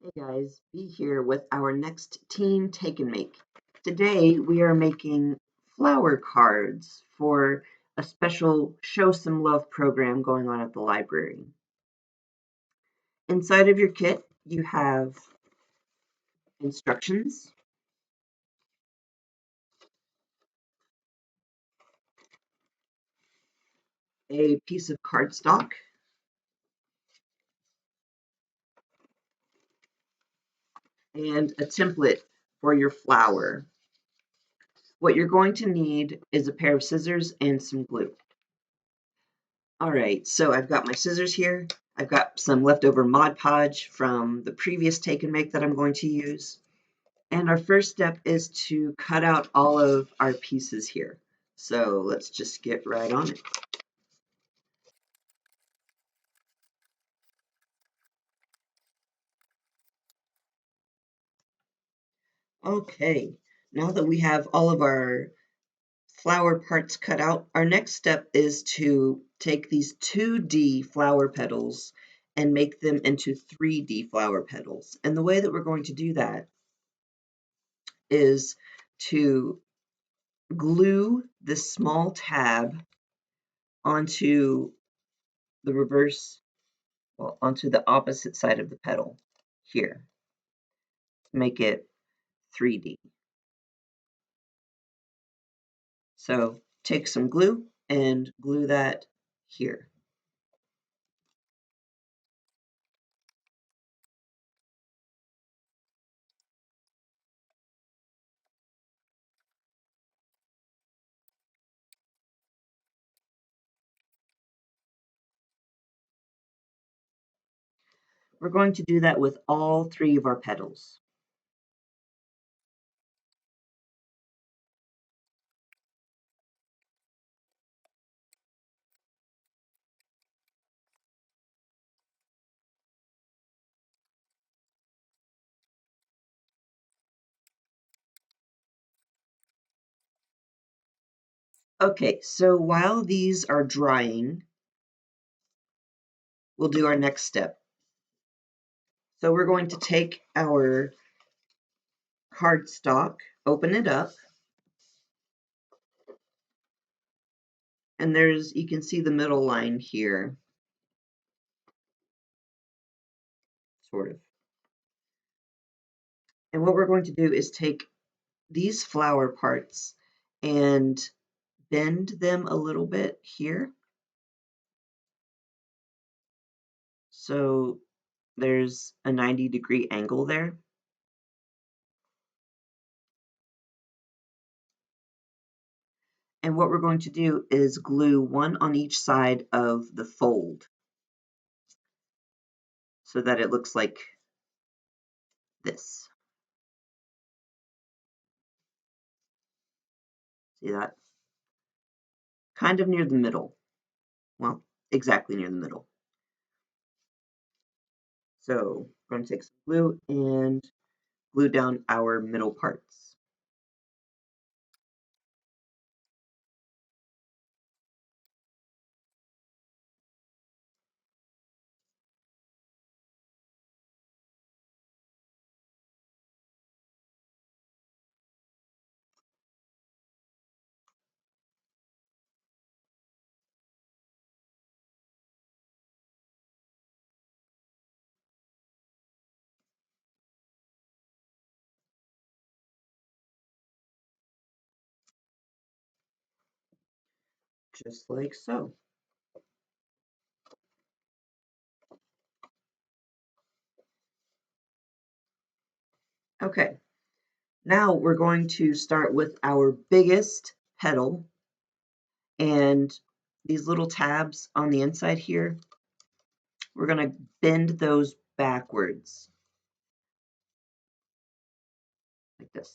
Hey guys, be here with our next Team Take and Make. Today we are making flower cards for a special Show Some Love program going on at the library. Inside of your kit you have instructions, a piece of cardstock, and a template for your flower. What you're going to need is a pair of scissors and some glue. All right, so I've got my scissors here. I've got some leftover Mod Podge from the previous take and make that I'm going to use. And our first step is to cut out all of our pieces here. So let's just get right on it. Okay, now that we have all of our flower parts cut out, our next step is to take these 2D flower petals and make them into 3D flower petals. And the way that we're going to do that is to glue this small tab onto the reverse, well, onto the opposite side of the petal here to make it 3D. So take some glue and glue that here. We're going to do that with all 3 of our petals. Okay, so while these are drying, we'll do our next step. So we're going to take our cardstock, open it up, and you can see the middle line here, sort of. And what we're going to do is take these flower parts and bend them a little bit here. So there's a 90-degree angle there. And what we're going to do is glue one on each side of the fold so that it looks like this. See that? Kind of near the middle. Well, exactly near the middle. So we're going to take some glue and glue down our middle parts. Just like so. Okay, now we're going to start with our biggest petal, and these little tabs on the inside here, we're going to bend those backwards like this.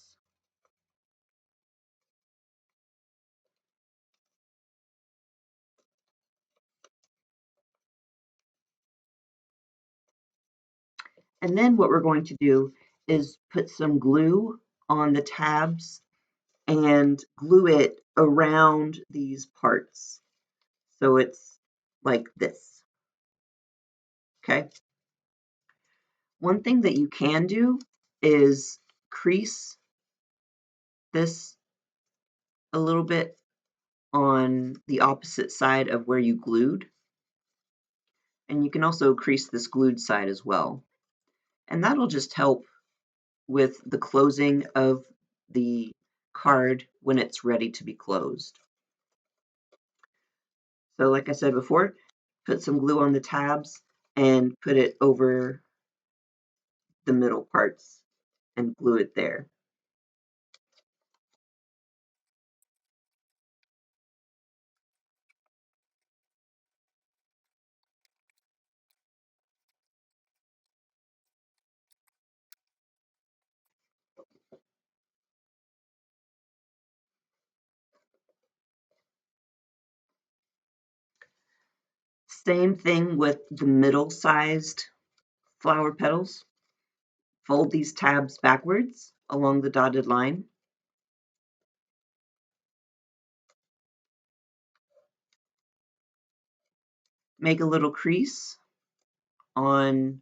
And then what we're going to do is put some glue on the tabs and glue it around these parts. So it's like this. Okay. One thing that you can do is crease this a little bit on the opposite side of where you glued. And you can also crease this glued side as well. And that'll just help with the closing of the card when it's ready to be closed. So like I said before, put some glue on the tabs and put it over the middle parts and glue it there. Same thing with the middle-sized flower petals. Fold these tabs backwards along the dotted line. Make a little crease on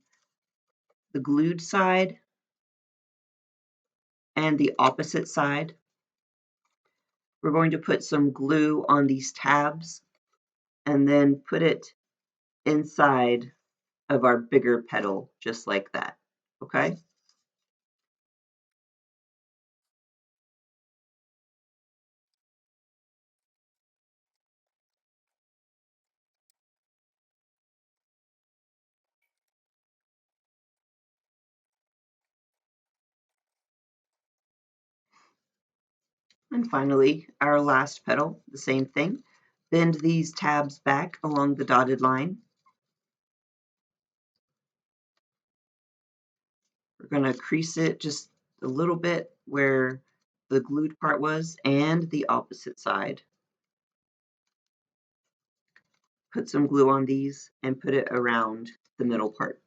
the glued side and the opposite side. We're going to put some glue on these tabs and then put it inside of our bigger petal, just like that, okay? And finally, our last petal, the same thing. Bend these tabs back along the dotted line. We're going to crease it just a little bit where the glued part was and the opposite side. Put some glue on these and put it around the middle parts.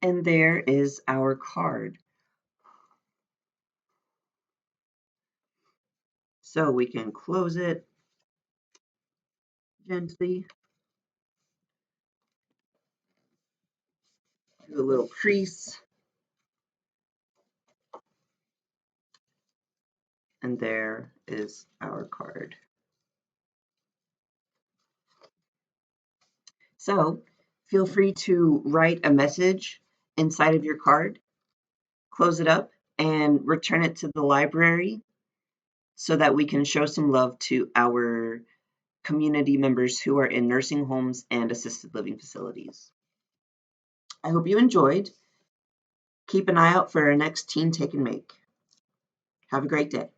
And there is our card. So we can close it gently, do a little crease, and there is our card. So feel free to write a message inside of your card, close it up, and return it to the library so that we can show some love to our community members who are in nursing homes and assisted living facilities. I hope you enjoyed. Keep an eye out for our next Teen Take and Make. Have a great day.